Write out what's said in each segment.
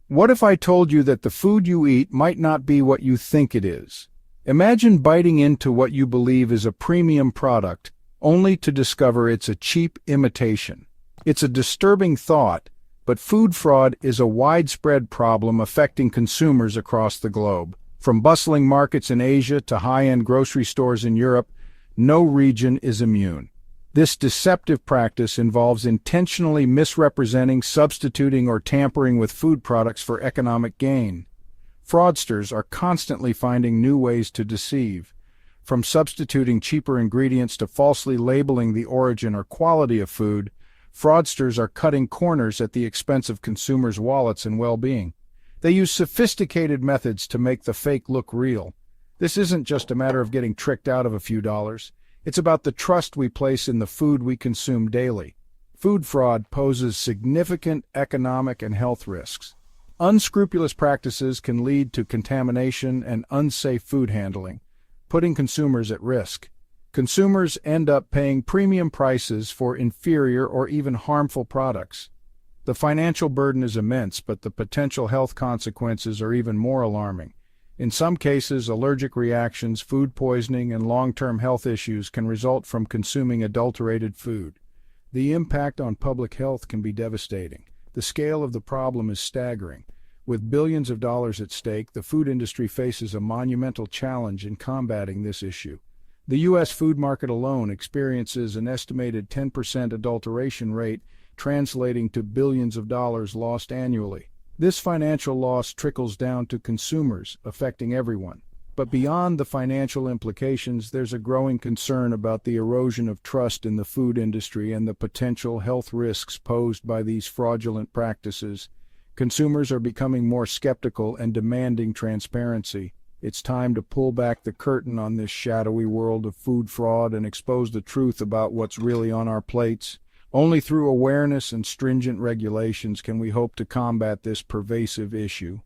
What if I told you that the food you eat might not be what you think it is? Imagine biting into what you believe is a premium product, only to discover it's a cheap imitation. It's a disturbing thought, but food fraud is a widespread problem affecting consumers across the globe. From bustling markets in Asia to high-end grocery stores in Europe, no region is immune. This deceptive practice involves intentionally misrepresenting, substituting, or tampering with food products for economic gain. Fraudsters are constantly finding new ways to deceive, from substituting cheaper ingredients to falsely labeling the origin or quality of food. Fraudsters are cutting corners at the expense of consumers' wallets and well-being. They use sophisticated methods to make the fake look real. This isn't just a matter of getting tricked out of a few dollars. It's about the trust we place in the food we consume daily. Food fraud poses significant economic and health risks. Unscrupulous practices can lead to contamination and unsafe food handling, putting consumers at risk. Consumers end up paying premium prices for inferior or even harmful products. The financial burden is immense, but the potential health consequences are even more alarming. In some cases, allergic reactions, food poisoning, and long-term health issues can result from consuming adulterated food. The impact on public health can be devastating. The scale of the problem is staggering. With billions of dollars at stake, the food industry faces a monumental challenge in combating this issue. The U.S. food market alone experiences an estimated 10% adulteration rate, translating to billions of dollars lost annually. This financial loss trickles down to consumers, affecting everyone. But beyond the financial implications, there's a growing concern about the erosion of trust in the food industry and the potential health risks posed by these fraudulent practices. Consumers are becoming more skeptical and demanding transparency. It's time to pull back the curtain on this shadowy world of food fraud and expose the truth about what's really on our plates. Only through awareness and stringent regulations can we hope to combat this pervasive issue.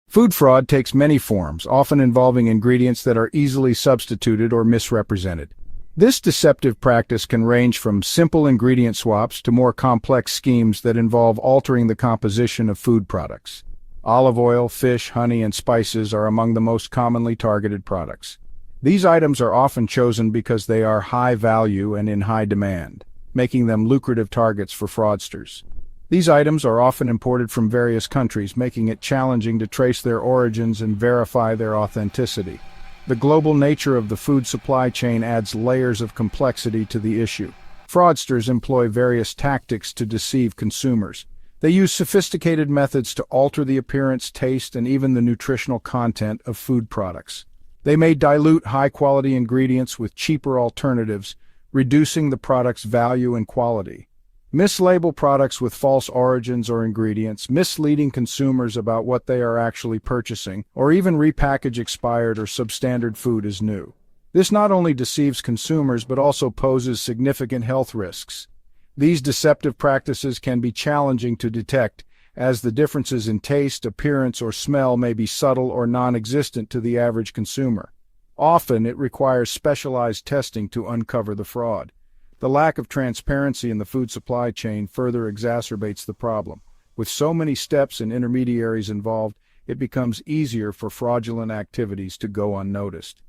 Food fraud takes many forms, often involving ingredients that are easily substituted or misrepresented. This deceptive practice can range from simple ingredient swaps to more complex schemes that involve altering the composition of food products. Olive oil, fish, honey, and spices are among the most commonly targeted products. These items are often chosen because they are high value and in high demand, making them lucrative targets for fraudsters. These items are often imported from various countries, making it challenging to trace their origins and verify their authenticity. The global nature of the food supply chain adds layers of complexity to the issue. Fraudsters employ various tactics to deceive consumers. They use sophisticated methods to alter the appearance, taste, and even the nutritional content of food products. They may dilute high-quality ingredients with cheaper alternatives, reducing the product's value and quality. Mislabel products with false origins or ingredients, misleading consumers about what they are actually purchasing, or even repackage expired or substandard food as new. This not only deceives consumers but also poses significant health risks. These deceptive practices can be challenging to detect, as the differences in taste, appearance, or smell may be subtle or non-existent to the average consumer. Often, it requires specialized testing to uncover the fraud. The lack of transparency in the food supply chain further exacerbates the problem. With so many steps and intermediaries involved, it becomes easier for fraudulent activities to go unnoticed.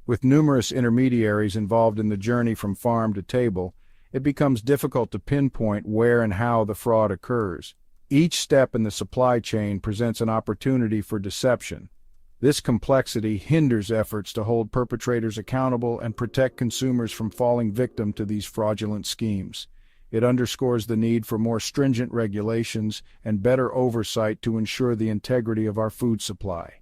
With numerous intermediaries involved in the journey from farm to table, it becomes difficult to pinpoint where and how the fraud occurs. Each step in the supply chain presents an opportunity for deception. This complexity hinders efforts to hold perpetrators accountable and protect consumers from falling victim to these fraudulent schemes. It underscores the need for more stringent regulations and better oversight to ensure the integrity of our food supply.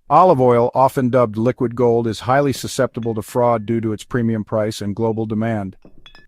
Olive oil, often dubbed liquid gold, is highly susceptible to fraud due to its premium price and global demand.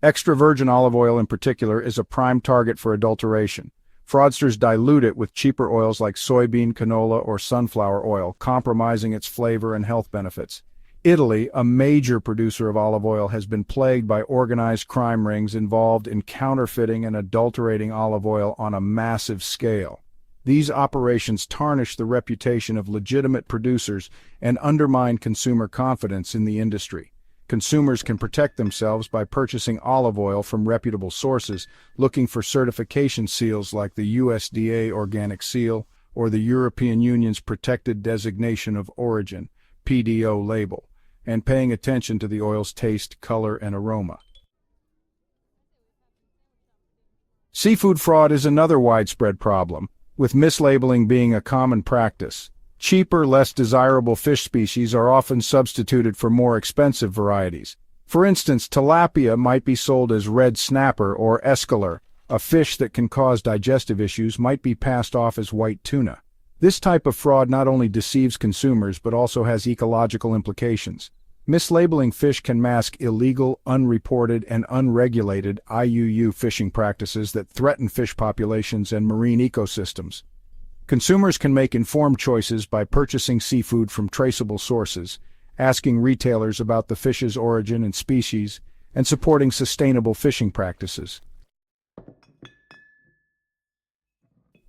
Extra virgin olive oil in particular is a prime target for adulteration. Fraudsters dilute it with cheaper oils like soybean, canola, or sunflower oil, compromising its flavor and health benefits. Italy, a major producer of olive oil, has been plagued by organized crime rings involved in counterfeiting and adulterating olive oil on a massive scale. These operations tarnish the reputation of legitimate producers and undermine consumer confidence in the industry. Consumers can protect themselves by purchasing olive oil from reputable sources, looking for certification seals like the USDA Organic Seal or the European Union's Protected Designation of Origin, PDO label, and paying attention to the oil's taste, color, and aroma. Seafood fraud is another widespread problem, with mislabeling being a common practice. Cheaper, less desirable fish species are often substituted for more expensive varieties. For instance, tilapia might be sold as red snapper or escaler. A fish that can cause digestive issues might be passed off as white tuna. This type of fraud not only deceives consumers but also has ecological implications. Mislabeling fish can mask illegal, unreported, and unregulated IUU fishing practices that threaten fish populations and marine ecosystems. Consumers can make informed choices by purchasing seafood from traceable sources, asking retailers about the fish's origin and species, and supporting sustainable fishing practices.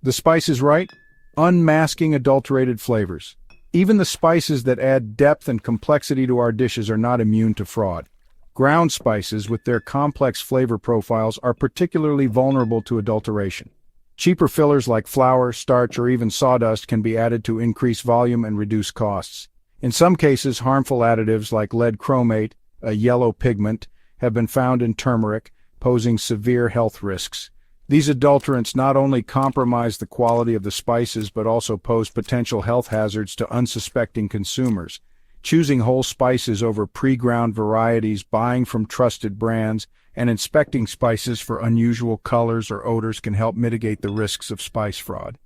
The spice is right? Unmasking adulterated flavors. Even the spices that add depth and complexity to our dishes are not immune to fraud. Ground spices, with their complex flavor profiles, are particularly vulnerable to adulteration. Cheaper fillers like flour, starch, or even sawdust can be added to increase volume and reduce costs. In some cases, harmful additives like lead chromate, a yellow pigment, have been found in turmeric, posing severe health risks. These adulterants not only compromise the quality of the spices but also pose potential health hazards to unsuspecting consumers. Choosing whole spices over pre-ground varieties, buying from trusted brands, and inspecting spices for unusual colors or odors can help mitigate the risks of spice fraud.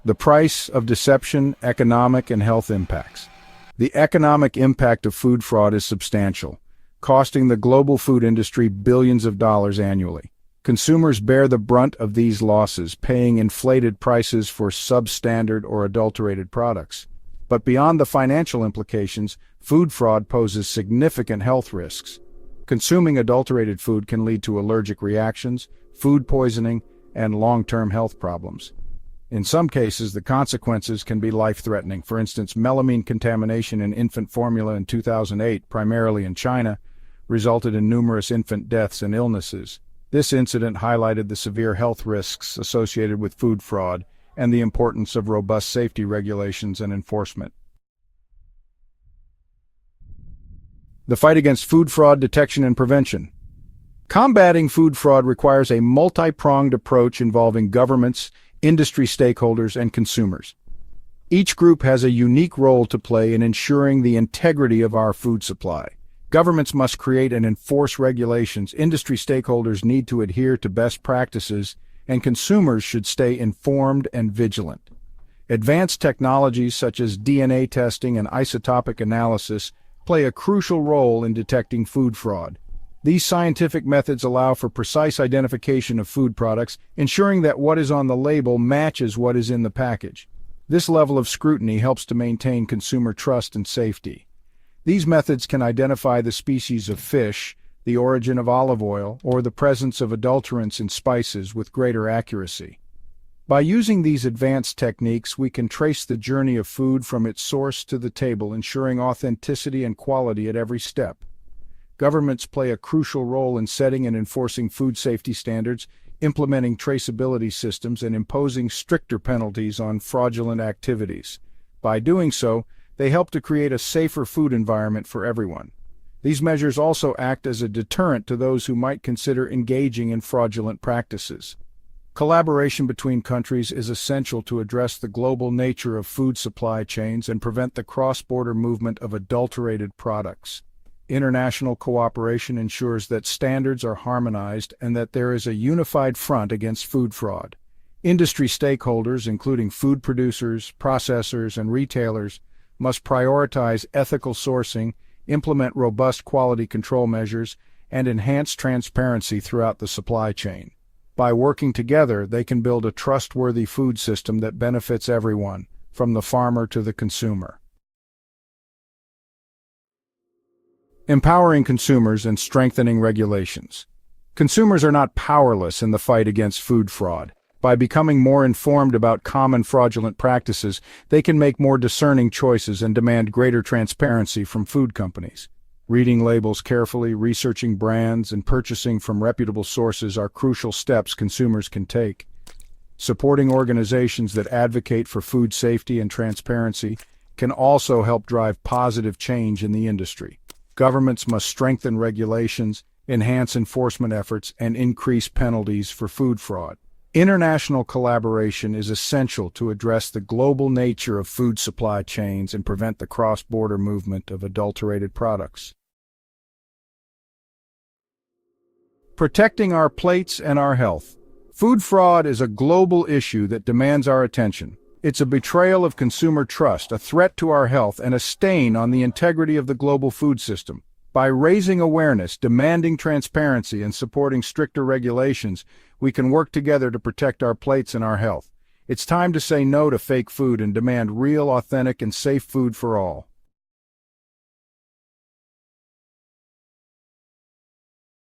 The price of deception, economic and health impacts. The economic impact of food fraud is substantial, costing the global food industry billions of dollars annually. Consumers bear the brunt of these losses, paying inflated prices for substandard or adulterated products. But beyond the financial implications, food fraud poses significant health risks. Consuming adulterated food can lead to allergic reactions, food poisoning, and long-term health problems. In some cases, the consequences can be life-threatening. For instance, melamine contamination in infant formula in 2008, primarily in China, resulted in numerous infant deaths and illnesses. This incident highlighted the severe health risks associated with food fraud and the importance of robust safety regulations and enforcement. The fight against food fraud detection and prevention. Combating food fraud requires a multi-pronged approach involving governments, industry stakeholders, and consumers. Each group has a unique role to play in ensuring the integrity of our food supply. Governments must create and enforce regulations, industry stakeholders need to adhere to best practices, and consumers should stay informed and vigilant. Advanced technologies such as DNA testing and isotopic analysis play a crucial role in detecting food fraud. These scientific methods allow for precise identification of food products, ensuring that what is on the label matches what is in the package. This level of scrutiny helps to maintain consumer trust and safety. These methods can identify the species of fish, the origin of olive oil, or the presence of adulterants in spices with greater accuracy. By using these advanced techniques, we can trace the journey of food from its source to the table, ensuring authenticity and quality at every step. Governments play a crucial role in setting and enforcing food safety standards, implementing traceability systems, and imposing stricter penalties on fraudulent activities. By doing so, they help to create a safer food environment for everyone. These measures also act as a deterrent to those who might consider engaging in fraudulent practices. Collaboration between countries is essential to address the global nature of food supply chains and prevent the cross-border movement of adulterated products. International cooperation ensures that standards are harmonized and that there is a unified front against food fraud. Industry stakeholders, including food producers, processors, and retailers, must prioritize ethical sourcing, implement robust quality control measures, and enhance transparency throughout the supply chain. By working together, they can build a trustworthy food system that benefits everyone, from the farmer to the consumer. Empowering consumers and strengthening regulations. Consumers are not powerless in the fight against food fraud. By becoming more informed about common fraudulent practices, they can make more discerning choices and demand greater transparency from food companies. Reading labels carefully, researching brands, and purchasing from reputable sources are crucial steps consumers can take. Supporting organizations that advocate for food safety and transparency can also help drive positive change in the industry. Governments must strengthen regulations, enhance enforcement efforts, and increase penalties for food fraud. International collaboration is essential to address the global nature of food supply chains and prevent the cross-border movement of adulterated products. Protecting our plates and our health. Food fraud is a global issue that demands our attention. It's a betrayal of consumer trust, a threat to our health, and a stain on the integrity of the global food system. By raising awareness, demanding transparency, and supporting stricter regulations, we can work together to protect our plates and our health. It's time to say no to fake food and demand real, authentic, and safe food for all.